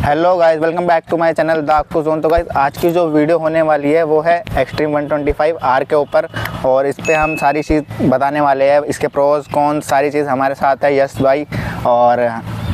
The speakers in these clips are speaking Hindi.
Hello guys, welcome back to my channel the Akku zone. तो गाइस आज की जो वीडियो होने वाली है वो है एक्सट्रीम 125 आर के ऊपर, और इस पे हम सारी चीज़ बताने वाले हैं, इसके प्रोज कौन सारी चीज़। हमारे साथ है यश भाई, और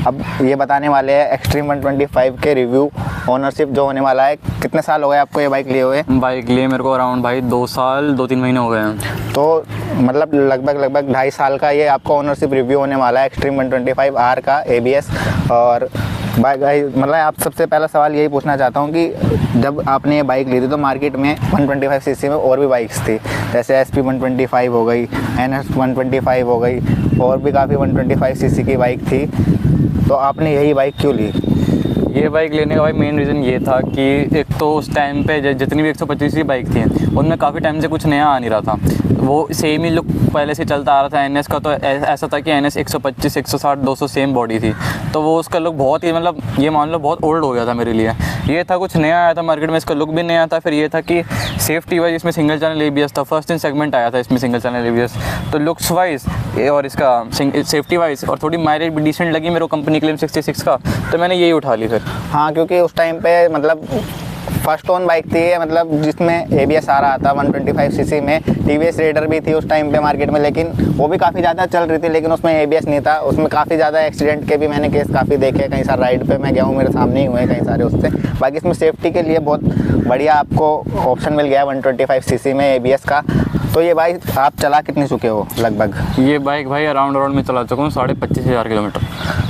अब ये बताने वाले हैं एक्सट्रीम 125 के रिव्यू, ओनरशिप जो होने वाला है। कितने साल हो गए आपको ये बाइक लिए हुए? बाइक लिए मेरे को अराउंड भाई 2 साल 2-3 महीने हो गए हैं। तो मतलब लगभग 2.5 साल का ये आपका ओनरशिप रिव्यू होने वाला है एक्सट्रीम 125 आर का ABS। और मतलब आप सबसे पहला सवाल यही पूछना चाहता हूँ कि जब आपने ये बाइक ली थी तो मार्केट में 125 सीसी में और भी बाइक्स थी, जैसे SP 125 हो गई, NS 125 हो गई, और भी काफ़ी 125 सीसी की बाइक थी। तो आपने यही बाइक क्यों ली? ये बाइक लेने का भाई मेन रीज़न ये था कि एक तो उस टाइम पे जितनी भी 125 की बाइक थी उनमें काफ़ी टाइम से कुछ नया आ नहीं रहा था, वो सेम ही लुक पहले से चलता आ रहा था। NS का तो ऐसा था कि NS 125, 160, 200 सेम बॉडी थी, तो वो उसका लुक बहुत ही मतलब ये मान लो बहुत ओल्ड हो गया था मेरे लिए। ये था कुछ नया आया था मार्केट में, इसका लुक भी नया था। फिर ये था कि सेफ्टी वाइज इसमें सिंगल चैनल ABS था, फर्स्ट इन सेगमेंट आया था इसमें सिंगल चैनल ABS। तो लुक्स वाइज और इसका सेफ्टी वाइज और थोड़ी माइलेज भी डिसेंट लगी मेरे को, कंपनी क्लेम 66 का, तो मैंने यही उठा ली फिर। हाँ, क्योंकि उस टाइम पे मतलब फर्स्ट ओन बाइक थी ये, मतलब जिसमें ABS आ रहा था 125 सीसी में। TVS रेडर भी थी उस टाइम पे मार्केट में, लेकिन वो भी काफ़ी ज़्यादा चल रही थी, लेकिन उसमें ABS नहीं था। उसमें काफ़ी ज़्यादा एक्सीडेंट के भी मैंने केस काफ़ी देखे, कहीं सारे राइड पे मैं गया हूँ, मेरे सामने ही हुए कहीं सारे उससे। बाकी इसमें सेफ्टी के लिए बहुत बढ़िया आपको ऑप्शन मिल गया है 125 सीसी में ABS का। तो ये बाइक आप चला कितनी चुके हो लगभग? ये बाइक भाई अराउंड में चला चुका हूँ 25,500 किलोमीटर।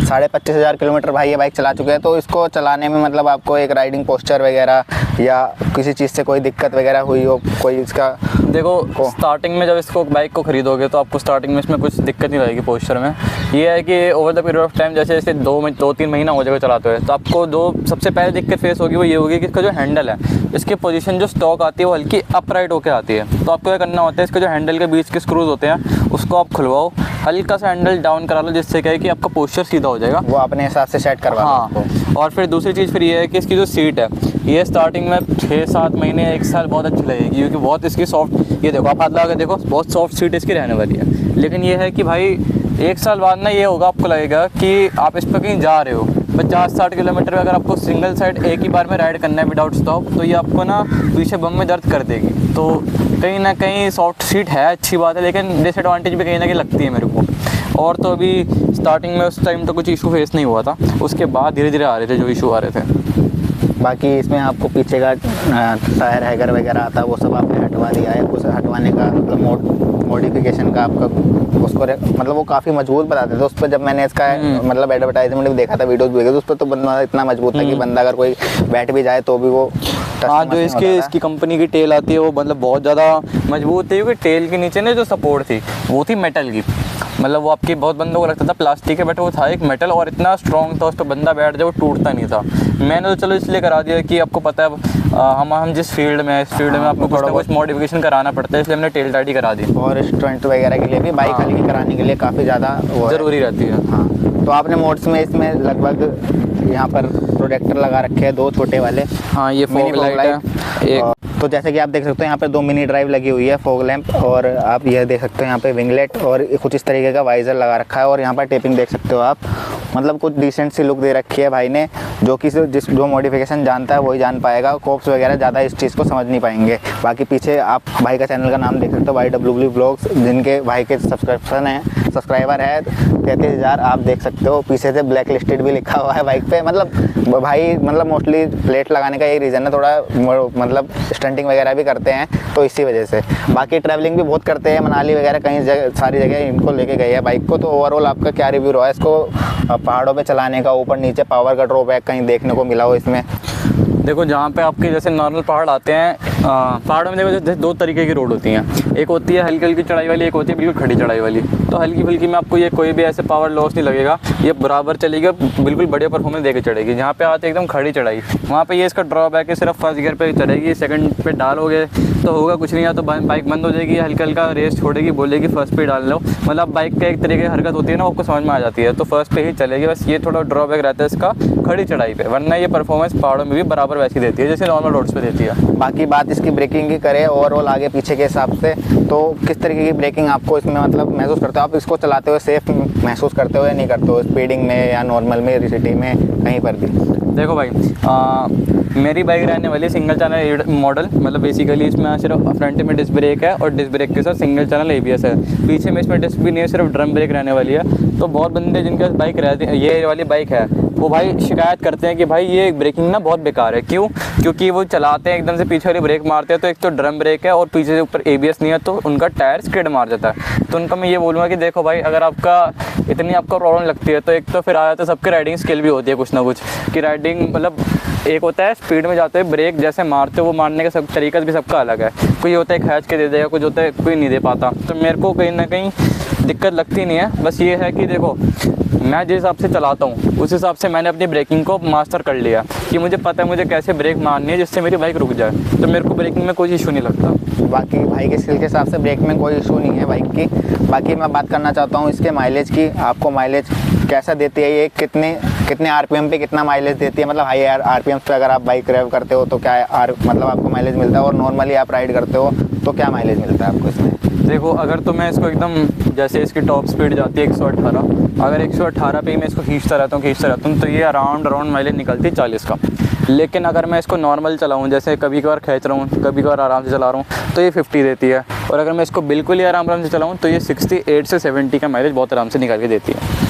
25,500 किलोमीटर भाई ये बाइक चला चुके हैं। तो इसको चलाने में मतलब आपको एक राइडिंग पोस्चर वगैरह या किसी चीज़ से कोई दिक्कत वगैरह हुई हो कोई इसका? देखो स्टार्टिंग में जब इसको बाइक को खरीदोगे तो आपको स्टार्टिंग में इसमें कुछ दिक्कत नहीं रहेगी पोस्चर में। ये है कि over the period of time जैसे जैसे 2-3 महीना हो जाएगा चलाते हुए, तो आपको दो सबसे पहले दिक्कत फेस होगी, वो ये होगी कि इसका जो हैंडल है, इसकी पोजीशन जो स्टॉक आती है वो हल्की अपराइट होकर आती है। तो आपको क्या करना होता है, इसके जो हैंडल के बीच के स्क्रूज होते हैं उसको आप खुलवाओ, हल्का सा हैंडल डाउन करा लो, जिससे क्या है कि आपका पोस्चर सीधा हो जाएगा। वो अपने हिसाब से सेट करवा लो। हाँ, और फिर दूसरी चीज़ फिर ये है कि इसकी जो सीट है ये स्टार्टिंग में 6-7 महीने 1 साल बहुत अच्छी लगेगी, क्योंकि बहुत इसकी सॉफ्ट, ये देखो आप हाथ लगा के देखो, बहुत सॉफ्ट सीट इसकी रहने वाली है। लेकिन ये है कि भाई 1 साल बाद ना ये होगा, आपको लगेगा कि आप इस पर कहीं जा रहे हो 50-60 किलोमीटर, अगर आपको सिंगल साइड एक ही बार में राइड करना है विदाउट स्टॉप, तो ये आपको ना पीछे बम में दर्द कर देगी। तो कहीं ना कहीं सॉफ्ट सीट है अच्छी बात है, लेकिन डिसएडवांटेज भी कहीं ना कहीं लगती है मेरे को। और तो अभी स्टार्टिंग में उस टाइम तो कुछ इशू फेस नहीं हुआ था, उसके बाद धीरे धीरे आ रहे थे जो इशू आ रहे थे। बाकी इसमें आपको पीछे का टायर हैगर वगैरह आता है, वो सब आपने हटवा दिया है। उसे हटवाने का मतलब मॉडिफिकेशन का आपका उसको मतलब वो काफ़ी मजबूत बताते थे उस पर। जब मैंने इसका मतलब एडवर्टाइजमेंट भी देखा था, वीडियोस भी देखे थे, उस पर तो बंदा इतना मजबूत था कि बंदा अगर कोई बैठ भी जाए तो भी वो हाँ, जो इसकी कंपनी की टेल आती है वो मतलब बहुत ज़्यादा मजबूत थी, क्योंकि टेल के नीचे ना जो सपोर्ट थी वो थी मेटल की। मतलब वो आपकी बहुत बंदों को लगता था प्लास्टिक है, बट वो था एक मेटल, और इतना स्ट्रॉन्ग था उस पर बंदा बैठ जाए वो टूटता नहीं था। मैंने तो चलो इसलिए करा दिया कि आपको पता है हम जिस फील्ड में आपको कुछ ना कुछ मॉडिफिकेशन कराना पड़ता है, इसलिए हमने टेल टाइट ही करा दी। और स्टंट वगैरह के लिए भी बाइक हल्की कराने के लिए काफ़ी ज़्यादा ज़रूरी रहती है। हाँ, तो आपने मोड्स में इसमें लगभग यहाँ पर प्रोटेक्टर लगा रखे हैं 2 छोटे वाले। हाँ, ये फॉग लाइट है एक। तो जैसे कि आप देख सकते हो यहाँ पे 2 मिनी ड्राइव लगी हुई है, फॉग लैंप, और आप यह देख सकते हो यहाँ पे विंगलेट और कुछ इस तरीके का वाइजर लगा रखा है। और यहाँ पर टेपिंग देख सकते हो आप, मतलब कुछ डिसेंट सी लुक दे रखी है भाई ने, जो कि जो मॉडिफिकेशन जानता है वही जान पाएगा। कोप्स वगैरह ज़्यादा इस चीज़ को समझ नहीं पाएंगे। बाकी पीछे आप भाई का चैनल का नाम देख सकते हो, YWW ब्लॉग्स, जिनके भाई के सब्सक्राइबर है 33,000 आप देख सकते हो। पीछे से ब्लैक लिस्टेड भी लिखा हुआ है बाइक पे। मतलब भाई मतलब मोस्टली प्लेट लगाने का यही रीज़न है, थोड़ा मतलब स्टंटिंग वगैरह भी करते हैं तो इसी वजह से। बाकी ट्रैवलिंग भी बहुत करते हैं, मनाली वगैरह कहीं सारी जगह इनको लेके गए हैं बाइक को। तो ओवरऑल आपका क्या रिव्यू रहा है इसको पहाड़ों पे चलाने का? ऊपर नीचे पावर का ड्रॉबैक कहीं देखने को मिला हो इसमें? देखो, जहाँ पे आपके जैसे नॉर्मल पहाड़ आते हैं, पहाड़ों में देखो जैसे 2 तरीके की रोड होती हैं, एक होती है हल्की हल्की चढ़ाई वाली, एक होती है बिल्कुल खड़ी चढ़ाई वाली। तो हल्की फुल्की में आपको ये कोई भी ऐसे पावर लॉस नहीं लगेगा, ये बराबर चलेगी, बिल्कुल बढ़िया परफॉर्मेंस देके चढ़ेगी। जहाँ पे आते एकदम खड़ी चढ़ाई, वहाँ पे ये इसका ड्रॉबैक है, सिर्फ फर्स्ट गियर पे चढ़ेगी, सेकंड पे डालोगे तो होगा कुछ नहीं, या तो बाइक बंद हो जाएगी, हल्का हल्का रेस छोड़ेगी, बोलेगी फर्स्ट पे डाल लो। मतलब बाइक का एक तरीके की हरकत होती है ना, आपको समझ में आ जाती है, तो फर्स्ट पे ही चलेगी। बस ये थोड़ा ड्रॉबैक रहता है इसका खड़ी चढ़ाई पे, वरना ये परफॉर्मेंस पहाड़ों में भी बराबर वैसी देती है जैसे नॉर्मल रोड्स पे देती है। बाकी बात इसकी ब्रेकिंग की करें ओवरऑल आगे पीछे के हिसाब से, तो किस तरीके की ब्रेकिंग आपको इसमें मतलब महसूस करते हो? आप इसको चलाते हुए सेफ महसूस करते हो या नहीं करते हो, स्पीडिंग में या नॉर्मल में, सिटी में, कहीं पर भी? देखो भाई, मेरी बाइक रहने वाली सिंगल चैनल मॉडल, मतलब बेसिकली इसमें सिर्फ फ्रंट में डिस्क ब्रेक है और डिस्क ब्रेक के साथ सिंगल चैनल ABS है। पीछे में इसमें डिस्क भी नहीं है, सिर्फ ड्रम ब्रेक रहने वाली है। तो बहुत बंदे जिनके पास बाइक रहती है, ये वाली बाइक है, वो भाई शिकायत करते हैं कि भाई ये ब्रेकिंग ना बहुत बेकार है। क्यों? क्योंकि वो चलाते हैं एकदम से पीछे वाली ब्रेक मारते हैं, तो एक तो ड्रम ब्रेक है और पीछे से ऊपर ABS नहीं है, तो उनका टायर स्किड मार जाता है। तो उनका मैं ये बोलूँगा कि देखो भाई, अगर आपका इतनी आपको प्रॉब्लम लगती है तो एक तो फिर आ जाता है, सबके राइडिंग स्किल भी होती है कुछ ना कुछ, कि राइडिंग मतलब एक होता है स्पीड में जाते हुए ब्रेक जैसे मारते हो, वो मारने का सब तरीका भी सबका अलग है। कोई होता है खींच के दे देगा, कुछ होता है कोई नहीं दे पाता। तो मेरे को कहीं ना कहीं दिक्कत लगती नहीं है। बस ये है कि देखो, मैं जिस हिसाब से चलाता हूँ उस हिसाब से मैंने अपनी ब्रेकिंग को मास्टर कर लिया कि मुझे पता है मुझे कैसे ब्रेक मारनी है जिससे मेरी बाइक रुक जाए। तो मेरे को ब्रेकिंग में कोई इशू नहीं लगता। बाकी भाई के स्किल के हिसाब से ब्रेक में कोई इशू नहीं है बाइक की। बाकी मैं बात करना चाहता हूँ इसके माइलेज की। आपको माइलेज कैसा देती है ये? कितने RPM पे कितना माइलेज देती है? मतलब हाई RPM पे अगर आप बाइक ड्राइव करते हो तो क्या मतलब आपको माइलेज मिलता है, और नॉर्मली आप राइड करते हो तो क्या माइलेज मिलता है आपको इसमें? देखो, अगर तो मैं इसको एकदम जैसे इसकी टॉप स्पीड जाती है 118, अगर 118 पे ही मैं इसको खींचता रहता हूँ तो ये अराउंड माइलेज निकलती है 40 का। लेकिन अगर मैं इसको नॉर्मल चलाऊँ, जैसे कभी कभार खींच रहा हूँ, कभी कभार आराम से चला रहा हूँ, तो ये 50 देती है। और अगर मैं इसको बिल्कुल ही आराम से चलाऊँ तो ये 68 से 70 का माइलेज बहुत आराम से निकाल के देती है।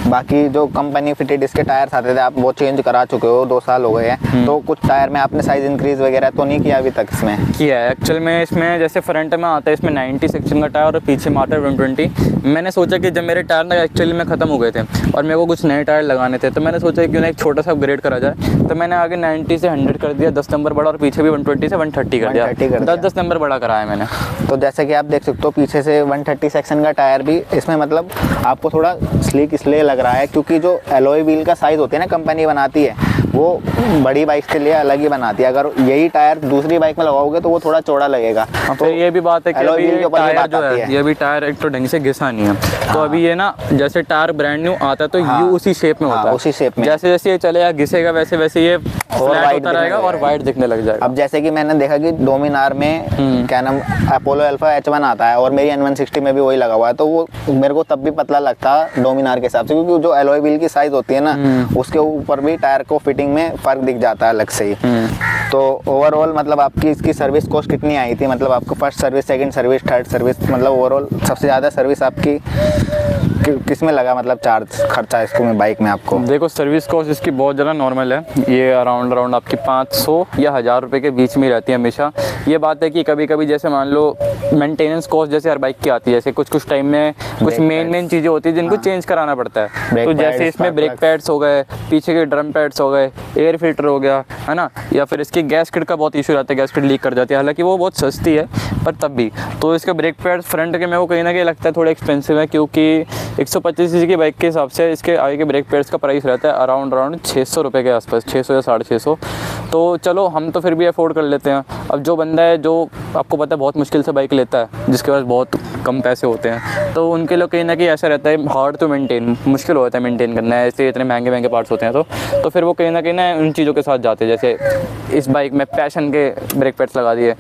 बाकी जो कंपनी फिटेड इसके टायर्स आते थे, आप वो चेंज करा चुके हो, 2 साल हो गए हैं, तो कुछ टायर में आपने साइज़ इंक्रीज़ वगैरह तो नहीं किया अभी तक इसमें? किया है एक्चुअल में। इसमें जैसे फ्रंट में आता है इसमें 90 सेक्शन का टायर और पीछे में आता है 120। मैंने सोचा कि जब मेरे टायर ना एक्चुअली में ख़त्म हो गए थे और मेरे को कुछ नए टायर लगाने थे, तो मैंने सोचा कि क्यों ना एक छोटा सा अपग्रेड करा जाए। तो मैंने आगे 90 से 100 कर दिया, 10 नंबर बढ़ा, और पीछे भी 120 से 130 कर दिया, 10 नंबर बड़ा कराया मैंने। तो जैसे कि आप देख सकते हो पीछे से 130 सेक्शन का टायर भी इसमें मतलब आपको थोड़ा स्लीक इसलिए लग रहा है क्योंकि जो एलॉय व्हील का साइज़ होता है ना, कंपनी बनाती है वो बड़ी बाइक के लिए अलग ही बनाती है। अगर यही टायर दूसरी बाइक में लगाओगे तो वो थोड़ा चौड़ा लगेगा। तो ये भी बात है कि अभी ये टायर जो है, ये भी टायर एक तो ढंग से घिसा नहीं है। तो अभी ये ना, जैसे टायर ब्रांड न्यू आता है तो ये उसी शेप में होता है, उसी शेप में। जैसे जैसे ये चलेगा घिसेगा वैसे वैसे ये फ्लैट होता रहेगा और वाइड दिखने लग जाएगा। अब जैसे कि मैंने देखा कि डोमिनार में क्या नाम अपोलो अल्फा H1 आता है और मेरी N160 में भी वही लगा हुआ है, तो वो मेरे को तब भी पतला लगता डोमिनार के हिसाब से, क्योंकि जो एलॉय व्हील की साइज होती है ना, उसके ऊपर भी टायर को फिटिंग में फर्क दिख जाता है अलग से ही। तो ओवरऑल मतलब आपकी इसकी सर्विस कॉस्ट कितनी आई थी? मतलब आपको first service, second service, third service, मतलब ओवरऑल सबसे ज़्यादा सर्विस आपकी किस में लगा, मतलब चार्ज खर्चा इसको में बाइक में आपको? देखो, सर्विस कॉस्ट इसकी बहुत ज़्यादा नॉर्मल है, ये अराउंड आपकी 500 या 1000 रुपये के बीच में रहती है हमेशा। ये बात है कि कभी कभी जैसे मान लो मेंटेनेंस कॉस्ट जैसे हर बाइक की आती है, जैसे कुछ टाइम में कुछ मेन चीज़ें होती है जिनको चेंज कराना पड़ता है। तो जैसे इसमें ब्रेक पैड्स हो गए, पीछे के ड्रम पैड्स हो गए, एयर फिल्टर हो गया, है ना, या फिर इसकी गैस किट का बहुत इशू रहता है, गैस किट लीक कर जाती है, हालांकि वो बहुत सस्ती है पर तब भी। तो इसके ब्रेक पैड्स फ्रंट के मेरे को कहीं ना कहीं लगता है थोड़े एक्सपेंसिव है, क्योंकि 125 cc की बाइक के हिसाब से इसके आगे के ब्रेक पैड्स का प्राइस रहता है अराउंड 600 रुपये के आसपास, 600 या 650। तो चलो हम तो फिर भी अफोर्ड कर लेते हैं। अब जो बंदा है जो आपको पता है बहुत मुश्किल से बाइक लेता है, जिसके पास बहुत कम पैसे होते हैं, तो उनके लिए कहीं ना कहीं ऐसा रहता है हार्ड टू मेंटेन, मुश्किल होता है मेंटेन करना है, ऐसे इतने महंगे पार्ट्स होते हैं। तो फिर वो कहीं ना कहीं ना उन चीज़ों के साथ जाते हैं। जैसे इस बाइक में पैशन के ब्रेक पैड्स लगा दिए,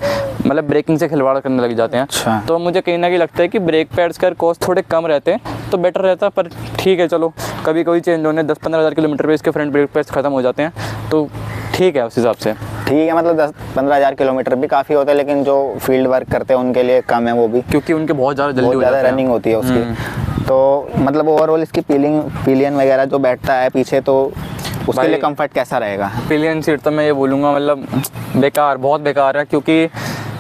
मतलब ब्रेकिंग से खिलवाड़ करने लग जाते हैं। अच्छा। तो मुझे कहीं ना कहीं लगता है कि ब्रेक पैड्स का कॉस्ट थोड़े कम रहते हैं तो बेटर रहता, पर ठीक है चलो, कभी कभी चेंज होने 10-15 हज़ार किलोमीटर पे इसके फ्रंट ब्रेक पैड्स ख़त्म हो जाते हैं, तो ठीक है उस हिसाब से। ठीक है, मतलब 10-15 हज़ार किलोमीटर भी काफ़ी होता है, लेकिन जो फील्ड वर्क करते हैं उनके लिए कम है वो भी, क्योंकि उनके बहुत ज़्यादा रनिंग होती है उसकी। तो मतलब ओवरऑल इसकी पिलियन वगैरह जो बैठता है पीछे, तो उसके लिए कंफर्ट कैसा रहेगा? पिलियन सीट तो मैं ये बोलूँगा मतलब बेकार, बहुत बेकार है, क्योंकि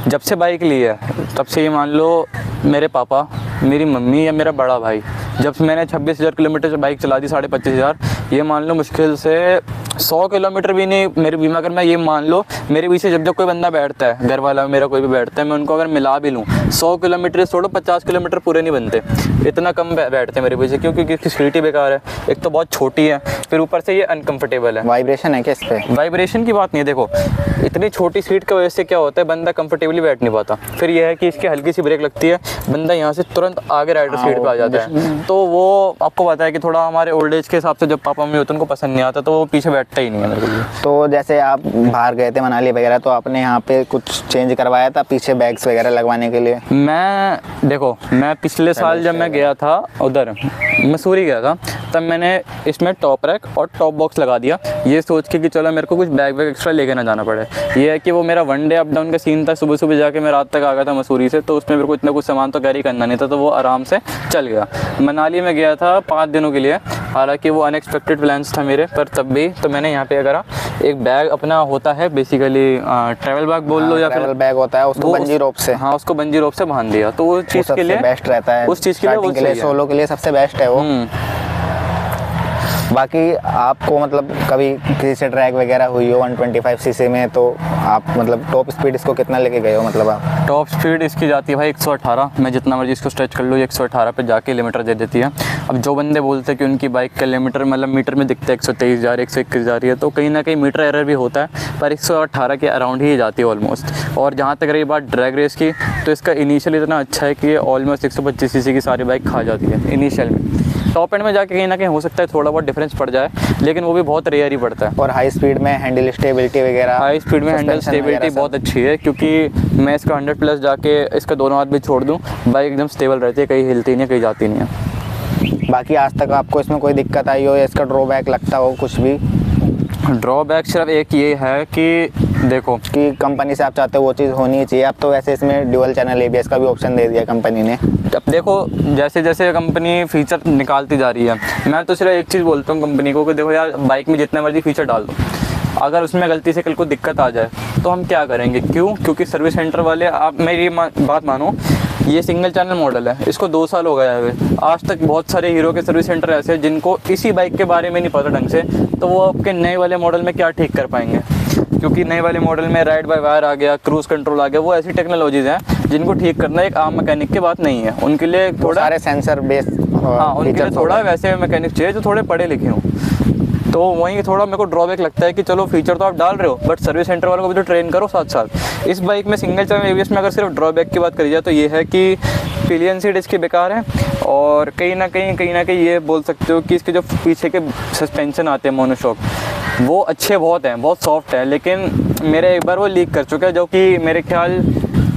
जब से बाइक ली है तब से ये मान लो मेरे पापा, मेरी मम्मी या मेरा बड़ा भाई, जब से मैंने 26,000 किलोमीटर से बाइक चला दी, 25,500, ये मान लो मुश्किल से 100 किलोमीटर भी नहीं मेरे बीमा कर, मैं ये मान लो मेरे पीछे जब कोई बंदा बैठता है, घर वाला मेरा कोई भी बैठता है, मैं उनको अगर मिला भी लूँ 100 किलोमीटर छोड़ो 50 किलोमीटर पूरे नहीं बनते, इतना कम बैठते हैं मेरे पीछे, क्योंकि इसकी सीट ही बेकार है, एक तो बहुत छोटी है, फिर ऊपर से ये अनकम्फर्टेबल है। वाइब्रेशन है क्या इस पर? वाइब्रेशन की बात नहीं है, देखो इतनी छोटी सीट की वजह से क्या होता है, बंदा कंफर्टेबली बैठ नहीं पाता। फिर यह है कि इसकी हल्की सी ब्रेक लगती है, बंदा यहाँ से तुरंत आगे राइडर सीट पे आ जाता है। तो वो आपको पता है कि थोड़ा हमारे ओल्ड एज के हिसाब से जब पापा मम्मी होते हैं उनको पसंद नहीं आता, तो वो पीछे बैठते लगता ही नहीं है मेरे को ये। तो जैसे आप बाहर गए थे मनाली वगैरह, तो आपने यहाँ पे कुछ चेंज करवाया था पीछे बैग्स वगैरह लगवाने के लिए? मैं पिछले साल जब मैं गया था उधर मसूरी गया था, तब मैंने इसमें टॉप रैक और टॉप बॉक्स लगा दिया, ये सोच के कि चलो मेरे को कुछ बैग वैग एक्स्ट्रा लेके ना जाना पड़े। ये है कि वो मेरा वन डे अप डाउन का सीन था, सुबह सुबह जाके मैं रात तक आ गया था मसूरी से, तो उसमें मेरे को इतना कुछ सामान तो कैरी करना नहीं था, तो वो आराम से चल गया। मनाली में गया था 5 दिनों के लिए, हालांकि वो अनएक्सपेक्टेड प्लान्स था मेरे, पर तब भी तो मैंने यहाँ पे करा। एक बैग अपना होता है बेसिकली ट्रैवल बैग बोल लो या फिर ट्रैवल बैग होता है, उसको बंजी रोप से, हाँ उसको बंजी रोप से बांध दिया, तो वो चीज़ के लिए बेस्ट रहता है, उस चीज़ के लिए वो सोलो के लिए सबसे बेस्ट है वो। बाकी आपको मतलब कभी किसी से ड्रैग वगैरह हुई हो 125 सीसी में, तो आप मतलब टॉप स्पीड इसको कितना लेके गए हो? मतलब आप टॉप स्पीड इसकी जाती है भाई 118, मैं जितना मर्जी इसको स्ट्रेच कर लूँ 118 पे जाके लिमिटर दे देती है। अब जो बंदे बोलते हैं कि उनकी बाइक का लिमिटर मतलब मीटर में दिखता है 123 जा रही है 121 जा रही है, तो कहीं ना कहीं मीटर एरर भी होता है, पर 118 के अराउंड ही जाती है ऑलमोस्ट। और जहाँ तक रही बात ड्रैग रेस की, तो इसका इनिशियल इतना अच्छा है कि ये ऑलमोस्ट 125 सीसी की सारी बाइक खा जाती है इनिशियल में। टॉप एंड में जाके कहीं ना कहीं हो सकता है थोड़ा बहुत डिफरेंस पड़ जाए, लेकिन वो भी बहुत रेयर ही पड़ता है। और हाई स्पीड में हैंडल स्टेबिलिटी वगैरह? हाई स्पीड में हैंडल स्टेबिलिटी बहुत अच्छी है, क्योंकि मैं इसका 100+ जाके इसका दोनों हाथ भी छोड़ दूँ, बाइक एकदम स्टेबल रहती है, कहीं हिलती नहीं है, कहीं जाती नहीं है। बाकी आज तक आपको इसमें कोई दिक्कत आई हो या इसका ड्रॉबैक लगता हो कुछ भी? ड्रॉबैक सिर्फ एक ये है कि देखो कि कंपनी से आप चाहते हो वो चीज़ होनी चाहिए। अब तो वैसे इसमें ड्यूल चैनल ABS का भी ऑप्शन दे दिया कंपनी ने। अब देखो जैसे जैसे कंपनी फीचर निकालती जा रही है, मैं तो सिर्फ एक चीज़ बोलता हूँ कंपनी को कि देखो यार बाइक में जितना मर्जी फीचर डाल दो, अगर उसमें गलती से कल को दिक्कत आ जाए तो हम क्या करेंगे? क्यों? क्योंकि सर्विस सेंटर वाले, आप मेरी बात मानो, ये सिंगल चैनल मॉडल है, इसको 2 साल हो गया है, आज तक बहुत सारे हीरो के सर्विस सेंटर ऐसे हैं जिनको इसी बाइक के बारे में नहीं पता ढंग से, तो वो आपके नए वाले मॉडल में क्या ठीक कर पाएंगे? क्योंकि नए वाले मॉडल में राइड बाय वायर आ गया, क्रूज कंट्रोल आ गया, वो ऐसी टेक्नोलॉजीज़ हैं जिनको ठीक करना एक आम मैकेनिक की बात नहीं है, उनके लिए थोड़ा सारे सेंसर बेस, हाँ उनके लिए थोड़ा वैसे मैकेनिक चाहिए जो थोड़े पढ़े लिखे हों। तो वहीं थोड़ा मेरे को ड्रॉबैक लगता है कि चलो फीचर तो आप डाल रहे हो, बट सर्विस सेंटर वालों को भी तो ट्रेन करो साथ साथ। इस बाइक में सिंगल चैनल ABS में अगर सिर्फ ड्रॉबैक की बात करी जाए तो ये है कि पिलियन सीट इसकी बेकार है, और कहीं ना कहीं ये बोल सकते हो कि इसके जो पीछे के सस्पेंशन आते हैं मोनोशॉक, वो अच्छे बहुत हैं, बहुत सॉफ्ट है, लेकिन मेरे एक बार वो लीक कर चुका है, जो कि मेरे ख्याल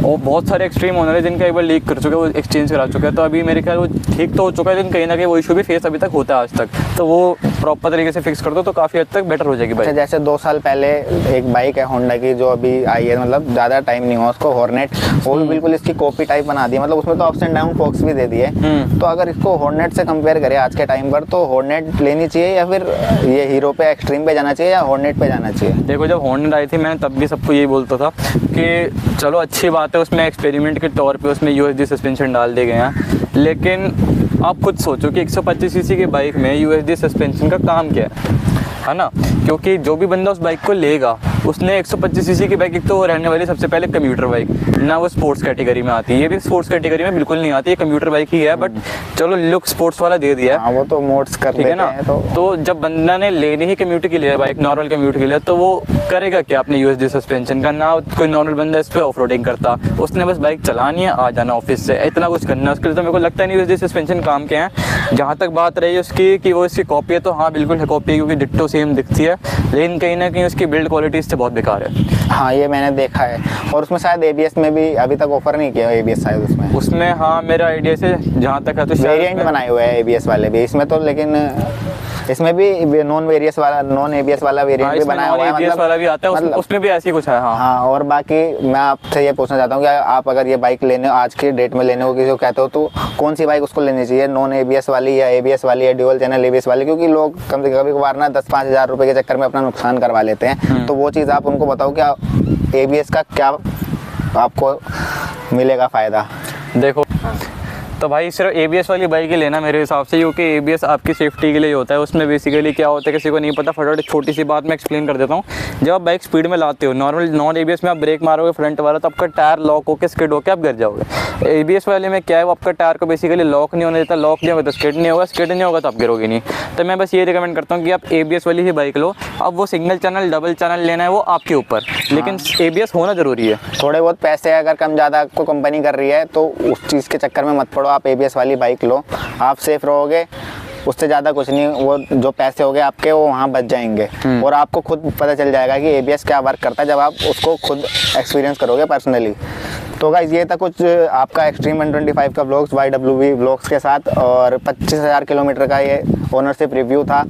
और बहुत सारे एक्सट्रीम ओनर है जिनका एक बार लीक कर चुके हैं, वो एक्सचेंज करा चुका है, तो अभी मेरे ख्याल वो ठीक तो हो चुका है, लेकिन कहीं ना कहीं वो इशू भी फेस अभी तक होता है आज तक, तो वो प्रॉपर तरीके से फिक्स कर दो तो काफ़ी हद तक बेटर हो जाएगी बाइक। जैसे 2 साल पहले एक बाइक है होंडा की जो अभी आई है, मतलब ज़्यादा टाइम नहीं हुआ उसको, हॉर्नेट, वो भी बिल्कुल इसकी कॉपी टाइप बना दी, मतलब उसमें तो अप्स एंड डाउन फोक्स भी दे दिए। तो अगर इसको हॉर्नेट से कंपेयर करें आज के टाइम पर, तो हॉर्नेट लेनी चाहिए या फिर ये हीरो पे एक्सट्रीम पे जाना चाहिए या हॉर्नेट पे जाना चाहिए? देखो जब हॉर्नेट आई थी मैंने तब भी सबको यही बोलता था कि चलो अच्छी बात है, उसमें एक्सपेरिमेंट के तौर पे उसमें USD सस्पेंशन डाल दिए गए हैं, लेकिन आप खुद सोचो कि 125 सीसी की बाइक में USD सस्पेंशन का काम क्या है ना? क्योंकि जो भी बंदा उस बाइक को लेगा उसने 125 सीसी की बाइक, एक तो रहने वाली सबसे पहले कम्यूटर बाइक, ना वो स्पोर्ट्स कैटेगरी में आती है, ये भी स्पोर्ट्स कैटेगरी में बिल्कुल नहीं आती, ये कम्यूटर बाइक ही है, बट चलो लुक स्पोर्ट्स वाला दे दिया है, वो तो मोड्स कर ठीक है ना? तो जब बंदा ने लेनी ही कम्यूटर के लिए बाइक, नॉर्मल कम्यूटर के लिए, तो वो करेगा क्या अपने USD सस्पेंशन का? ना कोई नॉर्मल बंदा इस पर ऑफ रोडिंग करता, उसने बस बाइक चलानी है, आ जाना ऑफिस से, इतना कुछ करना है उसके लिए, तो मेरे को लगता नहीं USD सस्पेंशन काम के हैं। जहाँ तक बात रही उसकी कि वो इसकी कॉपी है, तो हाँ बिल्कुल है कॉपी, क्योंकि डिट्टो सेम दिखती है, लेकिन कहीं ना कहीं उसकी बिल्ड क्वालिटी इससे बहुत बेकार है। हाँ ये मैंने देखा है, और उसमें शायद ABS में भी अभी तक ऑफर नहीं किया ABS शायद उसमें हाँ मेरा आइडिया से जहाँ तक है तो वेरिएंट बनाए हुए हैं ABS वाले भी इसमें, तो लेकिन इसमें भी नॉन ABS वाला वेरिएंट भी बनाया हुआ है, मतलब वाला भी आता है, मतलब उसमें भी ऐसी कुछ है। हाँ और बाकी मैं आपसे ये पूछना चाहता हूँ कि आप अगर ये बाइक लेने आज की डेट में लेने को किसी को कहते हो तो कौन सी बाइक उसको लेनी चाहिए, नॉन ABS वाली या ABS वाली या ड्यूल चैनल ABS वाली? क्योंकि लोग कभी कभार ना 10-5 हज़ार रुपये के चक्कर में अपना नुकसान करवा लेते हैं, तो वो चीज़ आप उनको बताओ कि ABS का क्या आपको मिलेगा फ़ायदा? देखो तो भाई सिर्फ ABS वाली बाइक ही लेना मेरे हिसाब से, क्योंकि ABS आपकी सेफ्टी के लिए होता है। उसमें बेसिकली क्या होता है किसी को नहीं पता, फटाफट छोटी सी बात मैं एक्सप्लेन कर देता हूँ। जब आप बाइक स्पीड में लाते हो नॉर्मल नॉन ABS में आप ब्रेक मारोगे फ्रंट वाला तो आपका टायर लॉक होकर स्किड होकर आप गिर जाओगे। ABS वाले में क्या है, वो आपका टायर को बेसिकली लॉक नहीं होने देता, लॉक नहीं होगा तो स्किड नहीं होगा, स्किड नहीं होगा तो आप गिरोगे नहीं। तो मैं बस ये रिकमेंड करता हूँ कि आप ABS वाली ही बाइक लो। अब वो सिंगल चैनल डबल चैनल लेना है वो आपके ऊपर, लेकिन ABS होना ज़रूरी है। थोड़े बहुत पैसे अगर कम ज़्यादा आपको कंपनी कर रही है तो उस चीज़ के चक्कर में मत पड़ो, आप ABS वाली बाइक लो, आप सेफ रहोगे उससे ज़्यादा कुछ नहीं, वो जो पैसे हो गए आपके वो वहाँ बच जाएंगे और आपको खुद पता चल जाएगा कि ABS क्या वर्क करता है जब आप उसको खुद एक्सपीरियंस करोगे पर्सनली। तो गाइस ये था कुछ आपका एक्सट्रीम 125 का व्लॉग्स YWB व्लॉग्स के साथ, और 25,000 किलोमीटर का ये ओनरशिप रिव्यू था,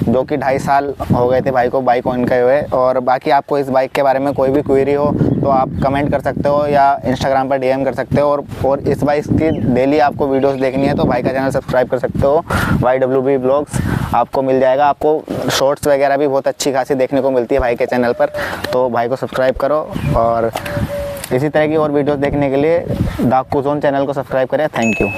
जो कि 2.5 साल हो गए थे भाई को बाइक ऑन किए हुए। और बाकी आपको इस बाइक के बारे में कोई भी क्वेरी हो तो आप कमेंट कर सकते हो या इंस्टाग्राम पर DM कर सकते हो। और इस बाइक की डेली आपको वीडियोस देखनी है तो भाई का चैनल सब्सक्राइब कर सकते हो, YWB व्लॉग्स आपको मिल जाएगा। आपको शॉर्ट्स वगैरह भी बहुत अच्छी खासी देखने को मिलती है भाई के चैनल पर, तो भाई को सब्सक्राइब करो। और इसी तरह की और वीडियोस देखने के लिए दाकू जोन चैनल को सब्सक्राइब करें। Thank you.